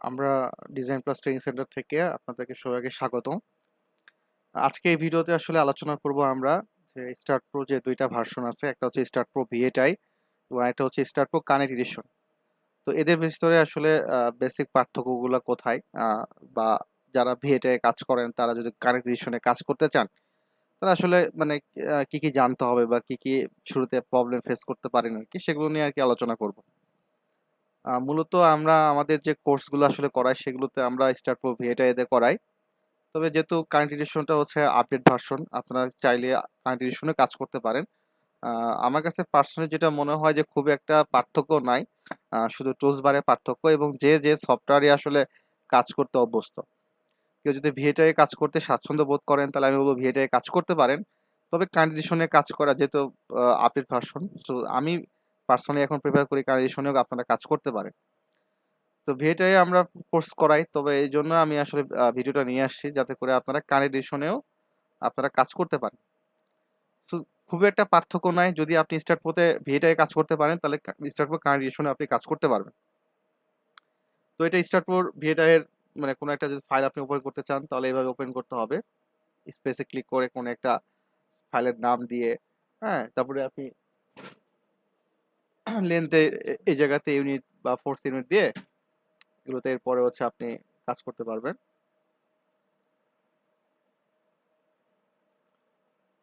আমরা design plus training centre থেকে আপনাদেরকে সবাইকে স্বাগতম। আজকে এই ভিডিওতে আসলে আলোচনা করব আমরা যে স্টার্ট প্রো যে দুইটা ভার্সন আছে, একটা হচ্ছে স্টার্ট প্রো ভিএটাই এবং একটা হচ্ছে স্টার্ট প্রো কানেক্ট এডিশন। তো এদের ভিতরে আসলে বেসিক পার্থক্যগুলো কোথায়, বা যারা ভিএটাই কাজ করেন তারা যদি কানেক্ট এডিশনে কাজ করতে চান তাহলে আসলে মানে কি কি জানতে হবে বা কি কি শুরুতে প্রবলেম ফেস করতে পারেন আর কি, সেগুলো নিয়ে আর কি আলোচনা করব। মূলত আমরা আমাদের যে কোর্সগুলো আসলে করাই সেগুলোতে আমরা স্টার্ট প্রো ভিএটাই তে করাই। তবে যেহেতু কারেন্ট এডিশনটা হচ্ছে আপডেট ভার্সন, আপনারা চাইলে কারেন্ট এডিশনে কাজ করতে পারেন। আমার কাছে পার্সোনালি যেটা মনে হয় যে খুব একটা পার্থক্য নাই, শুধু টুলস বারে পার্থক্য এবং যে যে সফটওয়্যারে আসলে কাজ করতে অভ্যস্ত। কেউ যদি ভিএটাই কাজ করতে স্বাচ্ছন্দ্য বোধ করেন তাহলে আমি বলবো ভিএটাই কাজ করতে পারেন। তবে কারেন্ট এডিশনে কাজ করা যেহেতু আপডেট ভার্সন, তো আমি পার্সোনালি এখন প্রেফার করি কারেন্ট এডিশনেও আপনারা কাজ করতে পারেন। তো ভিএটাই আমরা কোর্স করাই, তবে এই জন্য আমি আসলে ভিডিওটা নিয়ে আসছি যাতে করে আপনারা কারেন্ট এডিশনেও আপনারা কাজ করতে পারেন। সো খুব একটা পার্থক্য নাই। যদি আপনি স্টার্ট প্রোতে ভিএটাই কাজ করতে পারেন তাহলে স্টার্ট প্রো কারেন্ট এডিশনে আপনি কাজ করতে পারবেন। তো এটা স্টার্ট প্রোর ভিএটাই এর মানে কোনো একটা যদি ফাইল আপনি ওপেন করতে চান তাহলে এভাবে ওপেন করতে হবে। স্পেসে ক্লিক করে কোনো একটা ফাইলের নাম দিয়ে, হ্যাঁ? তারপরে আপনি লেন্থে এই জায়গাতে ইউনিট বা ফোর্স ইউনিট দিয়ে এগুলোতে এরপরে হচ্ছে আপনি কাজ করতে পারবেন।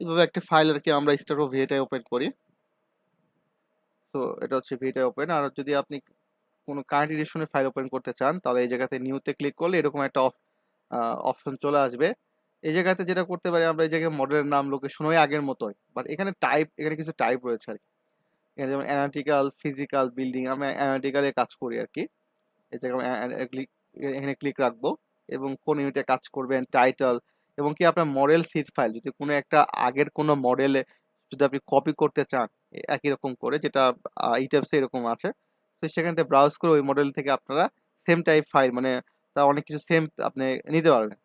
এভাবে একটা ফাইল আরকি আমরা স্টার্ট প্রো ভিএটাই ওপেন করি। তো এটা হচ্ছে ভিএটাই ওপেন। আর যদি আপনি কোনো কারেন্ট এডিশনের ফাইল ওপেন করতে চান তাহলে এই জায়গাতে নিউতে ক্লিক করলে এরকম একটা অপশন চলে আসবে। এই জায়গাতে যেটা করতে পারি আমরা, এই জায়গায় মডেলের নাম লোকেশন ওই আগের মতোই, বাট এখানে টাইপ, এখানে কিছু টাইপ রয়েছে আর কি। এখানে যেমন অ্যানালিটিক্যাল, ফিজিক্যাল, বিল্ডিং, আমরা অ্যানালিটিক্যালে কাজ করি আর কি। এই জায়গায় এখানে ক্লিক রাখবো এবং কোন ইউনিটে কাজ করবেন, টাইটেল এবং কি আপনার মডেল সিট ফাইল যদি কোনো একটা আগের কোনো মডেলে যদি আপনি কপি করতে চান, একই রকম করে যেটা ইটাবসে এরকম আছে, তো সেখান থেকে ব্রাউজ করে ওই মডেল থেকে আপনারা সেম টাইপ ফাইল মানে তা অনেক কিছু সেম আপনি নিতে পারবেন।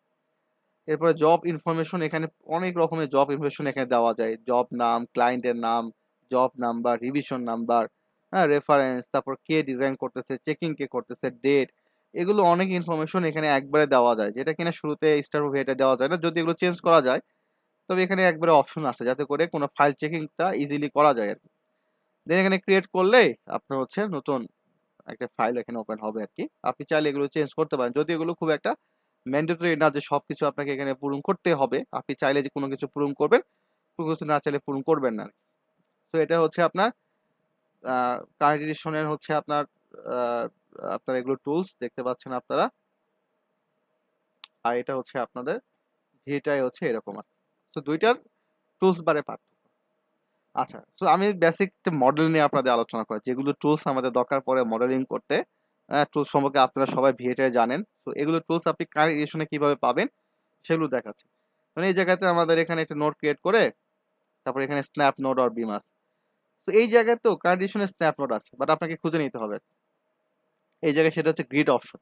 এরপরে জব ইনফরমেশন, এখানে অনেক রকমের জব ইনফরমেশন এখানে দেওয়া যায়। জব নাম, ক্লায়েন্টের নাম, জব নাম্বার, রিভিশন নাম্বার, হ্যাঁ, রেফারেন্স, তারপর কে ডিজাইন করতেছে, চেকিং কে করতেছে, ডেট, এগুলো অনেক ইনফরমেশন এখানে একবারে দেওয়া যায়, যেটা কিনা শুরুতে স্টার এটা দেওয়া যায় না, যদি এগুলো চেঞ্জ করা যায়। তবে এখানে একবারে অপশন আছে যাতে করে কোনো ফাইল চেকিংটা ইজিলি করা যায় আর কি। দেন এখানে ক্রিয়েট করলেই আপনার হচ্ছে নতুন একটা ফাইল এখানে ওপেন হবে আর কি। আপনি চাইলে এগুলো চেঞ্জ করতে পারেন, যদি এগুলো খুব একটা ম্যান্ডেটরি না যে সবকিছু আপনাকে এখানে পূরণ করতে হবে। আপনি চাইলে যে কোনো কিছু পূরণ করবেন, কোনো কিছু না চাইলে পূরণ করবেন না। তো এটা হচ্ছে আপনার কারেন্ট এডিশনের হচ্ছে আপনার আহ, আপনার এগুলো টুলস দেখতে পাচ্ছেন আপনারা। আর এটা হচ্ছে আপনাদের ভিটাই হচ্ছে এরকম আর। তো দুইটার টুলস বারে পার্থক্য। আচ্ছা, তো আমি বেসিক মডেল নিয়ে আপনাদের আলোচনা করি, যেগুলো টুলস আমাদের দরকার পড়ে মডেলিং করতে। টুলস সম্পর্কে আপনারা সবাই ভিএটাই জানেন, তো এগুলো টুলস আপনি কারেন্ট এডিশনে কিভাবে পাবেন সেগুলো দেখাচ্ছি। মানে এই জায়গাতে আমাদের এখানে একটা নোট ক্রিয়েট করে তারপর এখানে স্ন্যাপ নোড আর বিম আছে। তো এই জায়গায় তো কারেন্ট এডিশনে স্ন্যাপ নোড আছে, বাট আপনাকে খুঁজে নিতে হবে। এই জায়গায় সেটা হচ্ছে গ্রিড অপশন,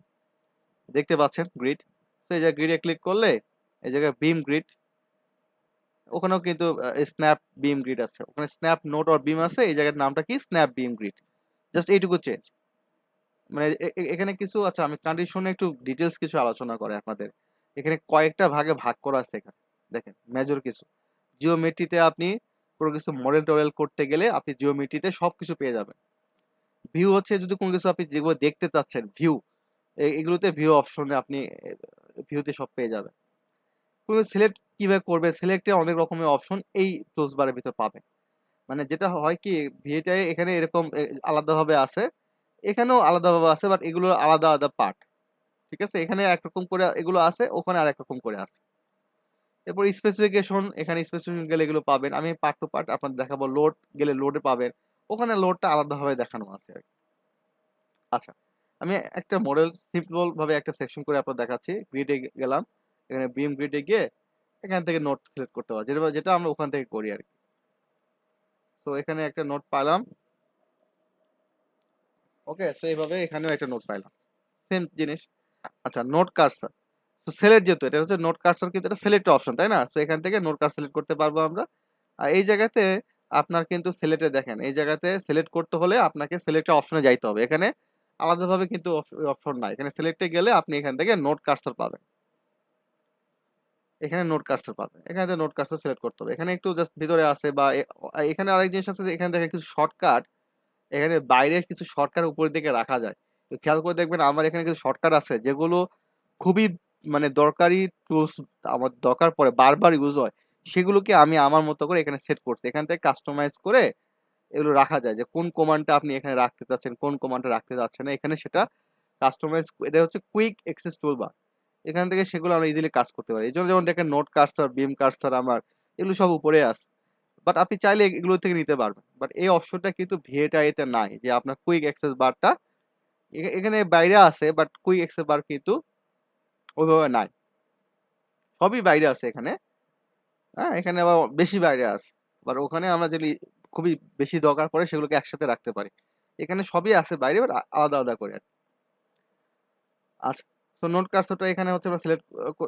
দেখতে পাচ্ছেন গ্রিড। তো এই জায়গায় গ্রিডে ক্লিক করলে এই জায়গায় বিম গ্রিড, ওখানেও কিন্তু স্ন্যাপ বিম গ্রিড আছে, ওখানে স্ন্যাপ নোড আর বিম আছে, এই জায়গার নামটা কি স্ন্যাপ বিম গ্রিড, জাস্ট এইটুকু চেঞ্জ। মানে এখানে কিছু আচ্ছা, আমি কন্ডিশনে একটু ডিটেলস কিছু আলোচনা করে আপনাদের। এখানে কয়েকটা ভাগে ভাগ করা আছে এখানে, দেখেন মেজর কিছু জিওমেট্রিতে আপনি কোনো কিছু মডেল টডেল করতে গেলে আপনি জিওমেট্রিতে সবকিছু পেয়ে যাবেন। ভিউ হচ্ছে যদি কোনো কিছু আপনি যেগুলো দেখতে চাচ্ছেন ভিউ, এগুলোতে ভিউ অপশনে আপনি ভিউতে সব পেয়ে যাবেন। কোনো সিলেক্ট কিভাবে করবে, সিলেক্টে অনেক রকমের অপশন এই টুলস বারের ভিতর পাবেন। মানে যেটা হয় কি, ভিএটাই এখানে এরকম আলাদাভাবে আছে, এখানেও আলাদাভাবে আছে, বাট এগুলো আলাদা আলাদা পার্ট। ঠিক আছে, এখানে একরকম করে এগুলো আছে, ওখানে আরেক রকম করে আছে। এরপর স্পেসিফিকেশন, এখানে স্পেসিফিকেশন গেলে এগুলো পাবেন, আমি পার্ট টু পার্ট আপনাদের দেখাবো। লোড গেলে লোডে পাবেন, ওখানে লোডটা আলাদাভাবে দেখানো আছে আর কি। আচ্ছা, আমি একটা মডেল সিম্পল ভাবে একটা সেকশন করে আপনার দেখাচ্ছি। গ্রিডে গেলাম, এখানে বিম গ্রিডে গিয়ে এখান থেকে নোট সিলেক্ট করতে পারবো, যেটা যেটা আমরা ওখান থেকে করি আর কি। তো এখানে একটা নোট পাইলাম, ওকে। তো এইভাবে এখানেও একটা নোট পাইলাম, সেম জিনিস। আচ্ছা, নোট কার্সর, তো সিলেক্ট, যেহেতু এটা হচ্ছে নোট কার্সর কিন্তু এটা সিলেক্ট অপশন, তাই না? তো এখান থেকে নোট কার্সর সিলেক্ট করতে পারবো আমরা। আর এই জায়গাতে আপনার কিন্তু সিলেক্টে দেখেন, এই জায়গাতে সিলেক্ট করতে হলে আপনাকে সিলেক্ট অপশনে যাইতে হবে। এখানে আলাদাভাবে কিন্তু অপশন নাই। এখানে সিলেক্টে গেলে আপনি এখান থেকে নোট কার্সর পাবেন। এখানে নোট কার্সর পাবেন। এখানে থেকে নোট কার্সর সিলেক্ট করতে হবে। এখানে একটু জাস্ট ভিতরে আছে বা এখানে আরেক জিনিস আছে যে এখানে দেখেন কিছু শর্টকাট, এখানে বাইরে কিছু শর্টকাট উপরের দিকে রাখা যায়। তো খেয়াল করে দেখবেন আমার এখানে কিছু শর্টকাট আছে যেগুলো খুবই মানে দরকারি টুলস, আমার দরকার পড়ে বারবার ইউজ হয়। সেগুলোকে আমি আমার মতো করে এখানে সেট করছি। এখান থেকে কাস্টমাইজ করে এগুলো রাখা যায় যে কোন কমান্ডটা আপনি এখানে রাখতে চাচ্ছেন, কোন কমান্ডটা রাখতে চাচ্ছেন না। এখানে সেটা কাস্টমাইজ, এটা হচ্ছে কুইক অ্যাক্সেস টুলবার। এখান থেকে সেগুলো আমরা ইজিলি কাজ করতে পারি। এজন্য যেমন দেখেন নোট কার্সর, বিম কার্সর আমার এগুলো সব উপরে আছে। বাট আপনি চাইলে এগুলো থেকে নিতে পারবেন। বাট এই অপশনটা কিন্তু ভিএটাই তে নাই যে আপনার কুইক অ্যাক্সেস বারটা এখানে বাইরে আছে, বাট কুইক অ্যাক্সেস বার কিন্তু ওইভাবে নাই। সবই বাইরে আছে এখানে। হ্যাঁ, এখানে আবার বেশি বাইরে আছে। বাট ওখানে আমরা যদি খুবই বেশি দরকার পড়ে সেগুলোকে একসাথে রাখতে পারি। এখানে সবই আছে বাইরে, বাট আলাদা আলাদা করে আরকি। আচ্ছা। তো নোট কার্সরটা এখানে হচ্ছে আমরা সিলেক্ট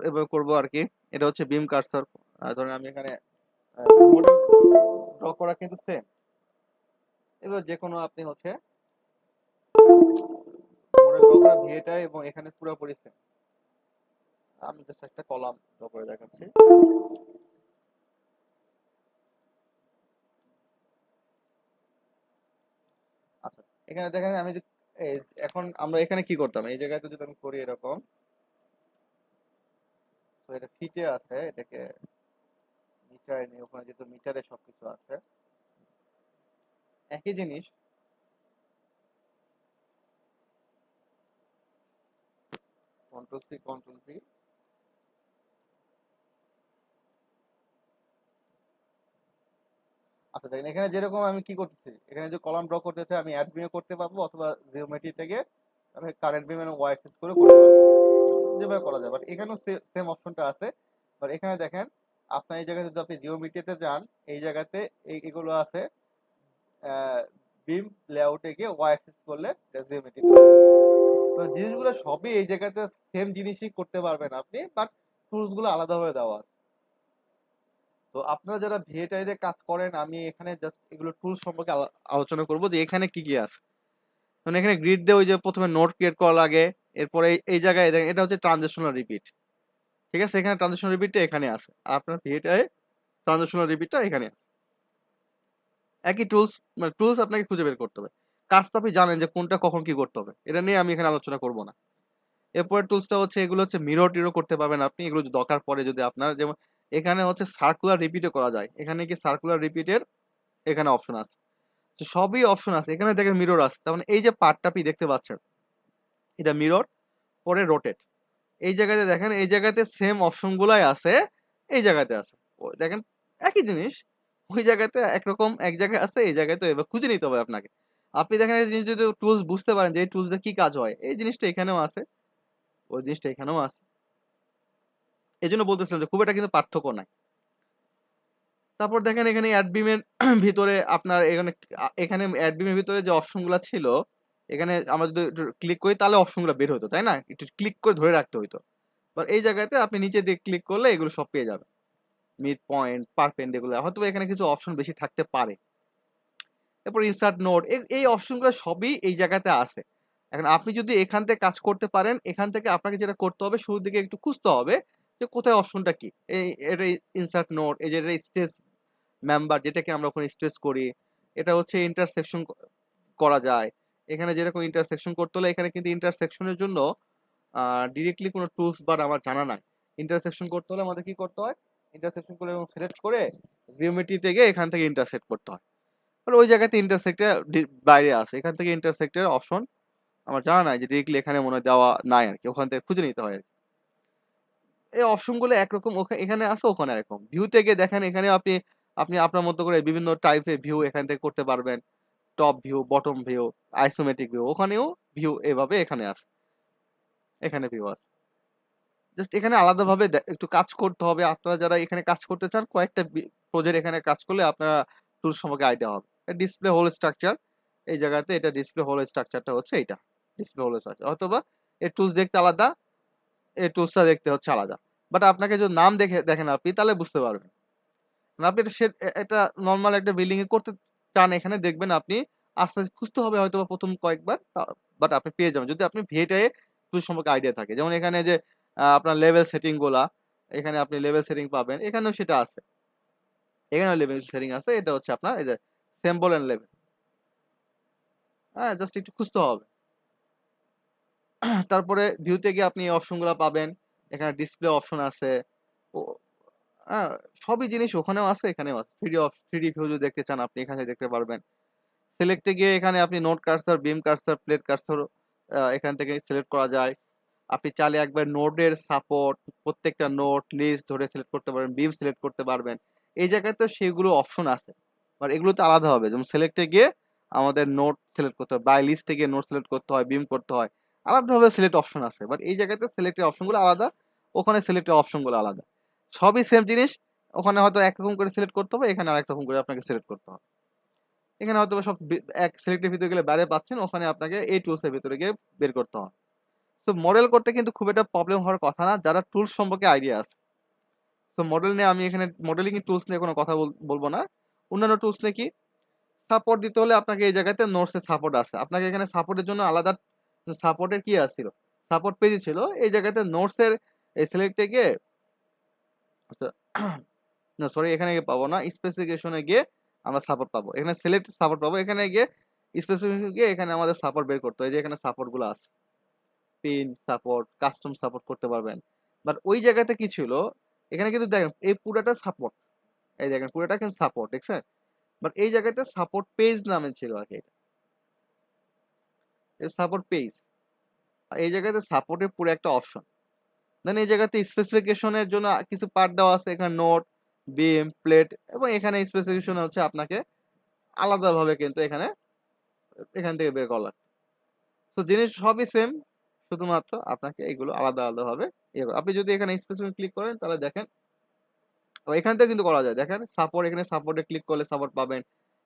এভাবে করবো আরকি। এটা হচ্ছে বিম কার্সর। ধরেন আমি এখানে মডেল ড্র করা কিন্তু সেম। এবার যেকোনো আপনি হচ্ছে মডেল ড্র করা ভিএটাই এবং এখানে পুরোপুরি সেম। আমি জাস্ট একটা কলাম ড্র করে দেখাচ্ছি। আচ্ছা, এখানে দেখেন আমি যে এই এখন আমরা এখানে কি করতাম, এই জায়গাতে যদি আমি করি এরকম, তো এটা ফিটে আছে, এটাকে মিটারে নিই, ওখানে যেহেতু মিটারে সবকিছু আছে একই জিনিস। Control C control V. আচ্ছা দেখেন এখানে যেরকম আমি কি করতেছি, এখানে যে কলাম ড্র করতে চাই আমি অ্যাড বিমে করতে পারবো, অথবা জিওমেট্রি থেকে আমি কারেন্ট বিম এবং ওয়াই অ্যাক্সেস করে করতে পারবো, যেভাবে করা যায়। বাট এখানেও সেম অপশনটা আছে। বাট এখানে দেখেন আপনার এই জায়গায় যদি আপনি জিওমেট্রিতে যান, এই জায়গাতে এগুলো আছে বিম লেআউটে গিয়ে ওয়াই অ্যাক্সেস করলে জিওমেট্রি। তো জিনিসগুলো সবই এই জায়গাতে সেম জিনিসই করতে পারবেন আপনি, বাট টুলস গুলো আলাদাভাবে দেওয়া আছে। তো আপনারা যারা ভিএটাই তে কাজ করেন, আমি এখানে জাস্ট এগুলো টুলস সম্পর্কে আলোচনা করব যে এখানে কি কি আছে। মানে এখানে গ্রিড দিয়ে ওই যে প্রথমে নোট ক্রিয়েট করা লাগে, এরপরে এই জায়গায় দেখেন এটা হচ্ছে ট্রানজিশনাল রিপিট। ঠিক আছে, এখানে ট্রানজিশনাল রিপিটটা এখানে আছে, আর আপনার ভিএটাই ট্রানজিশনাল রিপিটটা এখানে আছে। একই টুলস, মানে টুলস আপনাকে খুঁজে বের করতে হবে। কাজ তো আপনি জানেন যে কোনটা কখন কি করতে হবে, এটা নিয়ে আমি এখানে আলোচনা করব না। এরপরের টুলসটা হচ্ছে এগুলো হচ্ছে মিরর টিরও করতে পারবেন আপনি, এগুলো যদি দরকার পড়ে, যদি আপনার যেমন এখানে হচ্ছে সার্কুলার রিপিটও করা যায়। এখানে কি সার্কুলার রিপিটের এখানে অপশন আছে। তো সবই অপশন আছে। এখানে দেখেন মিরর আছে, তার মানে এই যে পার্টটা আপনি দেখতে পাচ্ছেন এটা মিরর, পরে রোটেট। এই জায়গাতে দেখেন, এই জায়গাতে সেম অপশন গুলাই আছে, এই জায়গাতে আছে। দেখেন একই জিনিস, ওই জায়গাতে একরকম এক জায়গায় আছে, এই জায়গায় তো এবার খুঁজে নিতে হবে আপনাকে। আপনি দেখেন এই জিনিস যদি টুলস বুঝতে পারেন যে এই টুলসটা কি কাজ হয়, এই জিনিসটা এখানেও আছে, ওই জিনিসটা এখানেও আছে। এই জন্য বলতেছিলাম যে খুব একটা কিন্তু পার্থক্য নাই। তারপর দেখেন এখানে অ্যাডবিমের ভিতরে আপনার এখানে এখানে অ্যাডবিমের ভিতরে যে অপশন গুলা ছিল, এখানে আমরা যদি ক্লিক করি তাহলে অপশন গুলা বের হতো, তাই না? একটু ক্লিক করে ধরে রাখতে হইতো। বাট এই জায়গাতে আপনি নিচে দিয়ে ক্লিক করলে এগুলো সব পেয়ে যাবেন। মিড পয়েন্ট, পারপেন্ডিকুলার, হয়তো এখানে কিছু অপশন বেশি থাকতে পারে। এরপর ইনসার্ট নোড, এই অপশন গুলো সবই এই জায়গাতে আছে। এখন আপনি যদি এখান থেকে কাজ করতে পারেন, এখান থেকে আপনাকে যেটা করতে হবে শুরুর দিকে একটু খুঁজতে হবে যে কোথায় অপশনটা কি। এই এটা ইনসার্ট নোড, এই যে এটা স্টেজ মেম্বার যেটাকে আমরা ওখানে স্ট্রেচ করি, এটা হচ্ছে ইন্টারসেকশন করা যায়। এখানে যেরকম ইন্টারসেকশন করতে হলে এখানে কিন্তু ইন্টারসেকশনের জন্য ডিরেক্টলি কোনো টুলস বার আমার জানা নাই। ইন্টারসেকশন করতে হলে আমাদের কি করতে হয়, ইন্টারসেকশন করে এবং সিলেক্ট করে জিওমেট্রিতে গিয়ে এখান থেকে ইন্টারসেক্ট করতে হয়। আর ওই জায়গাতে ইন্টারসেক্টের বাইরে আছে, এখান থেকে ইন্টারসেক্টের অপশন আমার জানা নাই, যে ডিরেক্টলি এখানে মনে হয় দেওয়া নাই আর কি, ওখান থেকে খুঁজে নিতে হয় আর কি। এই অপশন গুলো একরকম, এখানে আছে ওখানে এরকম। ভিউতে গিয়ে দেখেন এখানে আপনি আপনি আপনার মতো করে বিভিন্ন টাইপের ভিউ এখান থেকে করতে পারবেন। Top view, bottom view, isometric view, ওখানেও ভিউ এভাবে এখানে আছে, এখানে ভিউ আছে। জাস্ট এখানে আলাদাভাবে একটু কাজ করতে হবে। আপনারা যারা এখানে কাজ করতে চান, কয়েকটা প্রজেক্ট এখানে কাজ করলে আপনারা টুলস সম্পর্কে আইডিয়া হবে। ডিসপ্লে হোল স্ট্রাকচার, এই জায়গাতে এটা ডিসপ্লে হোল স্ট্রাকচারটা হচ্ছে এইটা। ডিসপ্লে হোল স্ট্রাকচার অথবা এর টুলস দেখতে আলাদা, এই টুলসটা দেখতে হচ্ছে আলাদা। বাট আপনাকে যদি নাম দেখে দেখেন আপনি তাহলে বুঝতে পারবেন। না, আপনি এটা এটা নরমাল একটা বিল্ডিং এ করতে চান, এখানে দেখবেন আপনি আস্তে, আস্তে খুঁজতে হবে হয়তোবা ১ম কয়েকবার। বাট আপনি পেয়ে যাবেন যদি আপনি ভিএটাই টুল সম্পর্কে আইডিয়া থাকে। যেমন এখানে যে আপনার লেভেল সেটিং গুলা, এখানে আপনি লেভেল সেটিং পাবেন। এখানেও সেটা আছে। এখানেও লেভেল সেটিং আছে। এটা হচ্ছে আপনার এই যে সিম্বল এন্ড লেভেল। হ্যাঁ? জাস্ট একটু খুঁজতে হবে। তারপরে ভিউতে গিয়ে আপনি এই অপশনগুলা পাবেন। এখানে ডিসপ্লে অপশন আছে। ও হ্যাঁ, সবই জিনিস ওখানেও আছে, এখানেও আছে। 3D ভিউ যদি দেখতে চান আপনি এখানে দেখতে পারবেন। সিলেক্ট এ গিয়ে এখানে আপনি নোট কার্সর, বিম কার্সর, প্লেট কার্সর এখান থেকে সিলেক্ট করা যায়। আপনি চাইলে একবার নোডের সাপোর্ট, প্রত্যেকটা নোড, লিস্ট ধরে সিলেক্ট করতে পারবেন, বিম সিলেক্ট করতে পারবেন। এই জায়গাতেও সেগুলো অপশন আছে। বাট এগুলোতে আলাদা হবে। যেমন সিলেক্ট এ গিয়ে আমাদের নোড সিলেক্ট করতে হয়, বাই লিস্ট এ গিয়ে নোড সিলেক্ট করতে হয়, বিম করতে হয়। আলাদাভাবে সিলেক্ট অপশন আছে। বাট এই জায়গাতে সিলেক্ট এর অপশনগুলো আলাদা, ওখানে সিলেক্ট এর অপশনগুলো আলাদা। সবই সেম জিনিস। ওখানে হয়তো একরকম করে সিলেক্ট করতে হবে, এখানে আরেক রকম করে আপনাকে সিলেক্ট করতে হবে। এখানে হয়তোবা সব এক সিলেক্টের ভিতরে গেলে বাইরে পাচ্ছেন, ওখানে আপনাকে এই টুলস এর ভিতরে গিয়ে বের করতে হবে। তো মডেল করতে কিন্তু খুব একটা প্রবলেম হওয়ার কথা না, যারা টুলস সম্পর্কে আইডিয়া আছে। তো মডেল নিয়ে আমি এখানে মডেলিং টুলস নিয়ে কোনো কথা বলবো না। অন্যান্য টুলস নিয়ে কি সাপোর্ট দিতে হলে আপনাকে এই জায়গাতে নোটস এর সাপোর্ট আছে। আপনাকে এখানে সাপোর্টের জন্য আলাদা সাপোর্টের কি আছিল? সাপোর্ট পেজই ছিল। এই জায়গাতে নোটস এর এই সিলেক্ট এ গিয়ে আচ্ছা না সরি এখানে গিয়ে পাবো না। স্পেসিফিকেশন এ গিয়ে আমরা সাপোর্ট পাবো। এখানে সিলেক্ট সাপোর্ট পাবো। এখানে গিয়ে স্পেসিফিকেশন গিয়ে এখানে আমাদের সাপোর্ট বের করতে হয়। যে এখানে সাপোর্ট গুলো আছে। পিন সাপোর্ট, কাস্টম সাপোর্ট করতে পারবেন। বাট ওই জায়গাতে কি ছিল? এখানে কিন্তু দেখেন এই পুরাটা সাপোর্ট। এই দেখেন পুরাটা কিন্তু সাপোর্ট, দেখছেন? বাট এই জায়গাতে সাপোর্ট পেজ নামে ছিল আরকি এটা। এই সাপোর্ট পেজ। এই জায়গাতে সাপোর্টের পুরো একটা অপশন। দেন এই জায়গাতে স্পেসিফিকেশন এর জন্য কিছু পার্ট দেওয়া আছে। এখানে নোট, বিম, প্লেট এবং এখানে স্পেসিফিকেশন হচ্ছে আপনাকে আলাদাভাবে কিন্তু এখান থেকে বের করা লাগবে। তো জিনিস সবই সেম। শুধুমাত্র আপনাকে এগুলো আলাদাভাবে আপনি যদি এখানে স্পেসিফিক ক্লিক করেন তাহলে দেখেন এখান থেকে কিন্তু করা যায়। দেখেন সাপোর্ট এখানে সাপোর্টে ক্লিক করলে সাপোর্ট পাবেন।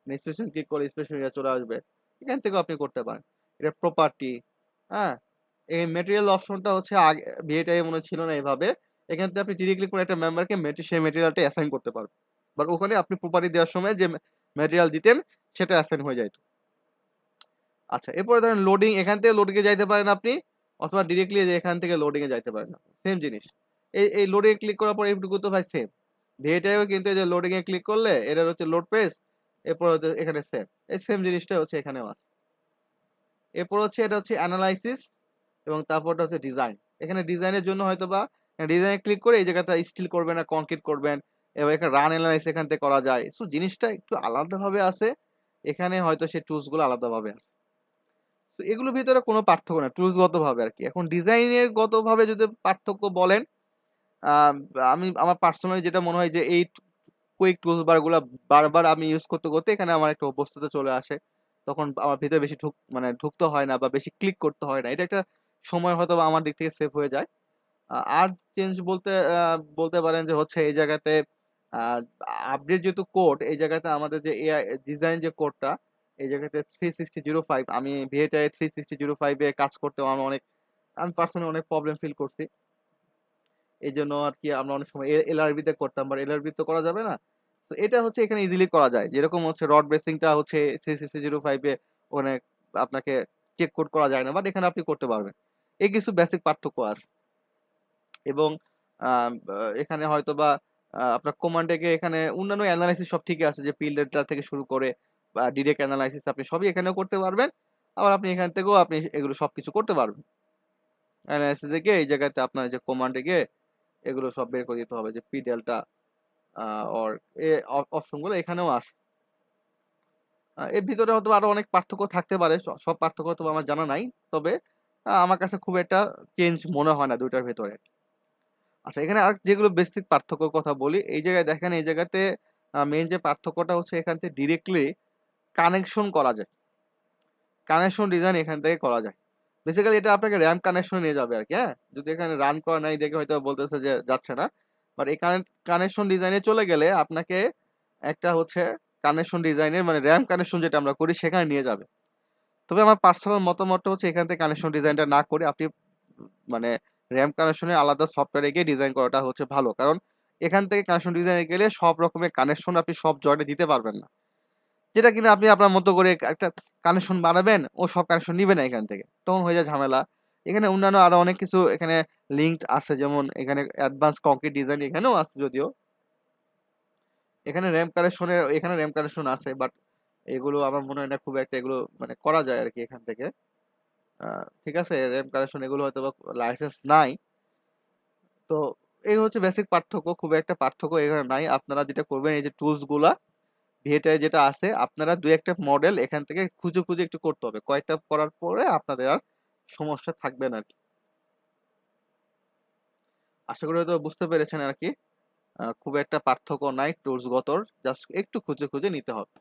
স্পেশাল ক্লিক করলে স্পেশাল চলে আসবে। এখান থেকেও আপনি করতে পারেন। এটা প্রপার্টি, হ্যাঁ? এই ম্যাটেরিয়াল অপশনটা হচ্ছে আগে ভিএটাই মনে ছিল না এভাবে। এখান থেকে আপনি ডিরেক্টলি করে একটা মেম্বারকে সেই ম্যাটেরিয়ালটা অ্যাসাইন করতে পারবেন। বাট ওখানে আপনি প্রপার্টি দেওয়ার সময় যে ম্যাটেরিয়াল দিতেন সেটা অ্যাসাইন হয়ে যাইত। আচ্ছা এরপরে ধরেন লোডিং এখান থেকে লোডিং এ যাইতে পারেন আপনি অথবা ডিরেক্টলি যে এখান থেকে লোডিং এ যাইতে পারেন। সেম জিনিস। এই লোডিং এ ক্লিক করার পর এইটুকু তো ভাই সেম। ভিএটাইও কিন্তু এই যে লোডিং এ ক্লিক করলে এটার হচ্ছে লোড পেজ এরপর হচ্ছে এখানে সেম। এই সেম জিনিসটাই হচ্ছে এখানেও আছে। এরপর হচ্ছে এটা হচ্ছে এনালাইসিস এবং তারপরটা হচ্ছে ডিজাইন। এখানে ডিজাইনের জন্য হয়তোবা ডিজাইন এ ক্লিক করে এই জায়গাটা স্টিল করবেন না কংক্রিট করবেন এবং এখানে রান এনালাইসিস এখান থেকে করা যায়। সো জিনিসটা একটু আলাদাভাবে আছে। এখানে হয়তো সেই টুলস গুলো আলাদাভাবে আছে। তো এগুলোর ভিতরে কোনো পার্থক্য না টুলস গতভাবে আরকি। এখন ডিজাইনের গতভাবে যদি পার্থক্য বলেন, আ আমি আমার পার্সোনালি যেটা মনে হয় যে এই কুইক টুলস বার গুলা বারবার আমি ইউজ করতে এখানে আমার একটা অভ্যস্ততা চলে আসে। তখন আমার ভিতরে বেশি মানে ঢুকতে হয় না বা বেশি ক্লিক করতে হয় না। এটা একটা সময় হয়তোবা আমার দিক থেকে সেভ হয়ে যায়। আর চেঞ্জ বলতে পারেন যে হচ্ছে এই জায়গাতে আ আপডেট যেহেতু কোড এই জায়গাতে আমাদের যে এআই ডিজাইন যে কোডটা এই জায়গাতে 36005 আমি ভিএটাই 36005 এ কাজ করতেও আমি পার্সোনালি অনেক প্রবলেম ফিল করছি। এজন্য আরকি আমরা অনেক সময় এলআরবি তে করতাম বাট এলআরবি তো করা যাবে না। তো এটা হচ্ছে এখানে ইজিলি করা যায়। যেরকম হচ্ছে রড ব্রেসিংটা হচ্ছে 36005 এ অনেক আপনাকে চেক কোড করা যায় না। বাট এখানে আপনি করতে পারবেন। এই কিছু বেসিক পার্থক্য আছে। এবং আ বা এখানে হয়তোবা আপনার কমান্ড এ গিয়ে এখানে অন্যান্য এনালাইসিস সব ঠিকই আছে যে ফিল্ড ডেটা থেকে শুরু করে বা ডিরেক্ট এনালাইসিস আপনি সবই এখানেও করতে পারবেন। আবার আপনি এখান থেকেও আপনি এগুলো সবকিছু করতে পারবেন। এনালাইসিস এ গিয়ে এই জায়গাতে আপনার যে কমান্ড এ গিয়ে এগুলো সব বের করে দিতে হবে যে P delta a or A option গুলো এখানেও আছে। এর ভিতরে হয়তোবা আরো অনেক পার্থক্য থাকতে পারে। সব পার্থক্য হয়তোবা আমার জানা নাই। তবে আমার কাছে খুব একটা চেঞ্জ মনে হয় না ২ টার ভেতরে। আচ্ছা এখানে আর যেগুলো বেসিক পার্থক্যর কথা বলি, এই জায়গায় দেখেন এই জায়গাতে মেইন যে পার্থক্যটা হচ্ছে এখান থেকে ডিরেক্টলি কানেকশন করা যায়। কানেকশন ডিজাইন এখান থেকে করা যায়। বেসিক্যালি এটা আপনাকে র‍্যাম কানেকশন এ নিয়ে যাবে আরকি, হ্যাঁ? যদি এখানে রান করা নাই দেখে হয়তো বলতেছে যে যাচ্ছে না। বাট এই কানেকশন ডিজাইন এ চলে গেলে আপনাকে একটা হচ্ছে কানেকশন ডিজাইনের মানে র‍্যাম কানেকশন যেটা আমরা করি সেখানে নিয়ে যাবে। তবে আমার পার্সোনাল মতামতটা হচ্ছে এখান থেকে কানেকশন ডিজাইনটা না করে আপনি মানে র‍্যাম কানেকশনের আলাদা সফটওয়্যারে গিয়ে ডিজাইন করাটা হচ্ছে ভালো। কারণ এখান থেকে কানেকশন ডিজাইনে গেলে সব রকমের কানেকশন আপনি সব জয়েন্টে দিতে পারবেন না। যেটা কিনা আপনি আপনার মতো করে একটা কানেকশন বানাবেন, ও সব কানেকশন নিবে না এখান থেকে। তখন হয়ে যায় ঝামেলা। এখানে অন্যান্য আরো অনেক কিছু এখানে লিঙ্কড আছে, যেমন এখানে অ্যাডভান্স কংক্রিট ডিজাইন এখানেও আছে যদিও। এখানে র‍্যাম কানেকশন আছে, বাট এগুলো আমার মনে হয় না খুব একটা এগুলো মানে করা যায় আরকি এখান থেকে। ঠিক আছে? র‍্যাম কানেকশন এগুলো হয়তোবা লাইসেন্স নাই। তো এই হচ্ছে বেসিক পার্থক্য। খুব একটা পার্থক্য এখানে নাই। আপনারা যেটা করবেন, এই যে টুলস গুলা ভিএটাই যেটা আছে, আপনারা ২-১ টা মডেল এখান থেকে খুঁজে, খুঁজে একটু করতে হবে। কয়েকটা করার পরে আপনাদের আর সমস্যা থাকবে না আরকি। আশা করি হয়তো বুঝতে পেরেছেন আরকি। খুব একটা পার্থক্য নাই টুলস গতর। জাস্ট একটু খুঁজে, খুঁজে নিতে হবে।